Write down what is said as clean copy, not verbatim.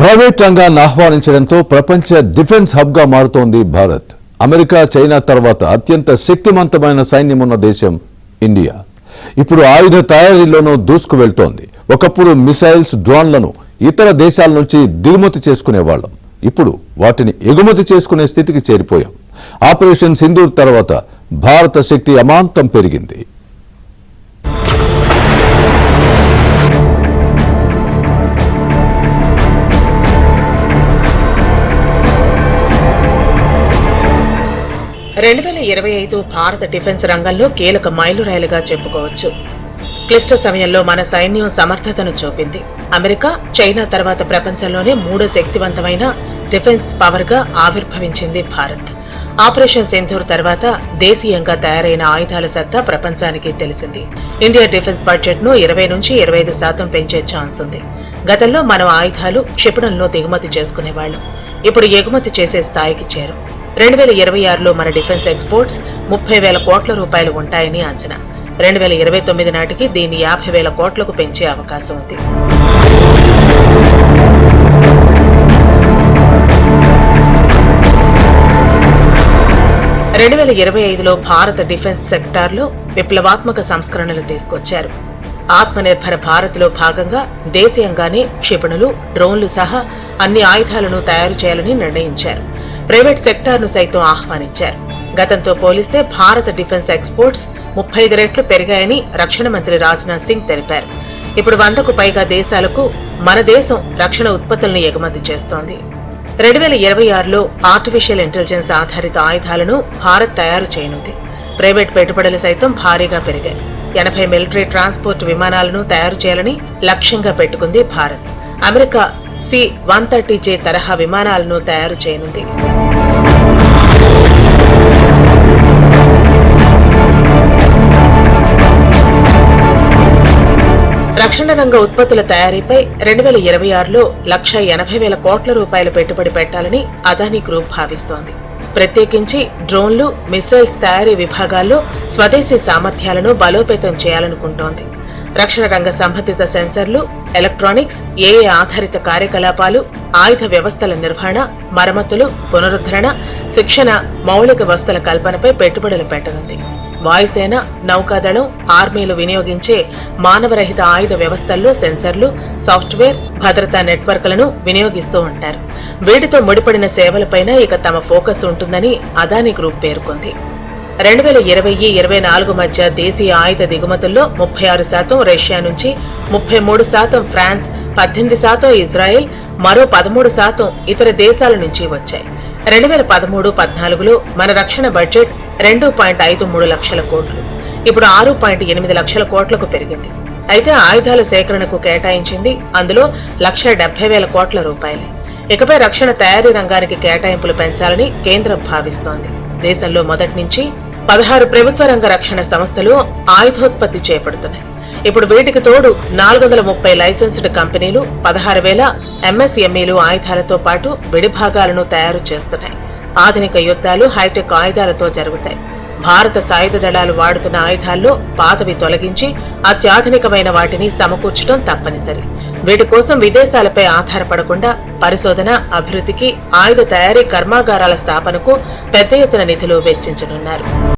Private రంగాన్ని ఆహ్వానించడంతో ప్రపంచ defence హబ్గా మారుతోంది భారత్. అమెరికా, చైనా తర్వాత అత్యంత శక్తివంతమైన సైన్యం ఉన్న దేశం ఇండియా. ఇప్పుడు ఆయుధ తయారీలోనూ దూసుకు వెళ్తోంది. ఒకప్పుడు మిసైల్స్, డ్రోన్లను ఇతర దేశాల నుంచి దిగుమతి చేసుకునేవాళ్లం. ఇప్పుడు వాటిని ఎగుమతి చేసుకునే స్థితికి చేరిపోయాం. ఆపరేషన్ సింధూర్ తర్వాత భారత శక్తి అమాంతం పెరిగింది. భారత డిఫెన్స్ రంగంలో కీలక మైలురాయిలుగా చెప్పుకోవచ్చు. క్లిష్ట సమయంలో మన సైన్యం సమర్థతను చూపింది. అమెరికా, చైనా తర్వాత ప్రపంచంలోనే మూడో శక్తివంతమైన డిఫెన్స్ పవర్ గా ఆవిర్భవించింది భారత్. ఆపరేషన్ సింధూర్ తర్వాత దేశీయంగా తయారైన ఆయుధాల సత్తా ప్రపంచానికి తెలిసింది. ఇండియా డిఫెన్స్ బడ్జెట్ ను 20 నుంచి 25% పెంచే ఛాన్స్ ఉంది. గతంలో మనం ఆయుధాలు, క్షిపణులను దిగుమతి చేసుకునేవాళ్లం. ఇప్పుడు ఎగుమతి చేసే స్థాయికి చేరు. 2026లో మన డిఫెన్స్ ఎక్స్పోర్ట్స్ 30,000 కోట్ల రూపాయలు ఉంటాయని అంచనా. 2029 నాటికి దీన్ని 50,000 కోట్లకు పెంచే అవకాశం ఉంది. లో భారత డిఫెన్స్ సెక్టార్లో విప్లవాత్మక సంస్కరణలు తీసుకొచ్చారు. ఆత్మనిర్భర భారత్ లో భాగంగా దేశీయంగానే క్షిపణులు, డ్రోన్లు సహా అన్ని ఆయుధాలను తయారు చేయాలని నిర్ణయించారు. ప్రైవేట్ సెక్టార్ను సైతం ఆహ్వానించారు. గతంతో పోలిస్తే భారత డిఫెన్స్ ఎక్స్పోర్ట్స్ 35 రెట్లు పెరిగాయని రక్షణ మంత్రి రాజ్నాథ్ సింగ్ తెలిపారు. ఇప్పుడు 100కు పైగా దేశాలకు మన దేశం రక్షణ ఉత్పత్తులను ఎగుమతి చేస్తోంది. 2026లో ఆర్టిఫిషియల్ ఇంటెలిజెన్స్ ఆధారిత ఆయుధాలను భారత్ తయారు చేయనుంది. ప్రైవేట్ పెట్టుబడులు సైతం భారీగా పెరిగాయి. 80 మిలిటరీ ట్రాన్స్పోర్ట్ విమానాలను తయారు చేయాలని లక్ష్యంగా పెట్టుకుంది భారత్. అమెరికా C-130J తరహా విమానాలను తయారు చేయనుంది. రక్షణ రంగ ఉత్పత్తుల తయారీపై 2026లో 1,80,000 కోట్ల రూపాయల పెట్టుబడి పెట్టాలని అదానీ గ్రూప్ భావిస్తోంది. ప్రత్యేకించి డ్రోన్లు, మిసైల్స్ తయారీ విభాగాల్లో స్వదేశీ సామర్థ్యాలను బలోపేతం చేయాలనుకుంటోంది. రక్షణ రంగ సంబంధిత సెన్సర్లు, ఎలక్ట్రానిక్స్, ఏఏ ఆధారిత కార్యకలాపాలు, ఆయుధ వ్యవస్థల నిర్వహణ, మరమ్మతులు, పునరుద్ధరణ, శిక్షణ, మౌలిక వస్తుల కల్పనపై పెట్టుబడులు పెట్టనుంది. వాయుసేన, నౌకాదళం, ఆర్మీలు వినియోగించే మానవరహిత ఆయుధ వ్యవస్థల్లో సెన్సర్లు, సాఫ్ట్వేర్, భద్రతా నెట్వర్క్లను వినియోగిస్తూ ఉంటారు. వీటితో ముడిపడిన సేవలపైన ఇక తమ ఫోకస్ ఉంటుందని అదానీ గ్రూప్ పేర్కొంది. 2020-24 మధ్య దేశీయ ఆయుధ దిగుమతుల్లో 36% రష్యా నుంచి, 33% ఫ్రాన్స్, 18% ఇజ్రాయెల్, మరో 13% ఇతర దేశాల నుంచి వచ్చాయి. 2013-14లో మన రక్షణ బడ్జెట్ 2.53 లక్షల కోట్లు. ఇప్పుడు 6.8 లక్షల కోట్లకు పెరిగింది. అయితే ఆయుధాల సేకరణకు కేటాయించింది అందులో 1,70,000 కోట్ల రూపాయలే. ఇకపై రక్షణ తయారీ రంగానికి కేటాయింపులు పెంచాలని కేంద్రం భావిస్తోంది. దేశంలో మొదటి నుంచి 16 ప్రభుత్వ రంగ రక్షణ సంస్థలు ఆయుధోత్పత్తి చేపడుతున్నాయి. ఇప్పుడు వీటికి తోడు 430 లైసెన్స్డ్ కంపెనీలు, 16,000 ఎంఎస్ఎంఈలు ఆయుధాలతో పాటు విడిభాగాలను తయారు చేస్తున్నాయి. ఆధునిక యుద్ధాలు హైటెక్ ఆయుధాలతో జరుగుతాయి. భారత సాయుధ దళాలు వాడుతున్న ఆయుధాల్లో పాతవి తొలగించి అత్యాధునికమైన వాటిని సమకూర్చడం తప్పనిసరి. వీటి కోసం విదేశాలపై ఆధారపడకుండా పరిశోధన, అభివృద్ధికి, ఆయుధ తయారీ కర్మాగారాల స్థాపనకు పెద్ద ఎత్తున నిధులు వెచ్చించనున్నారు.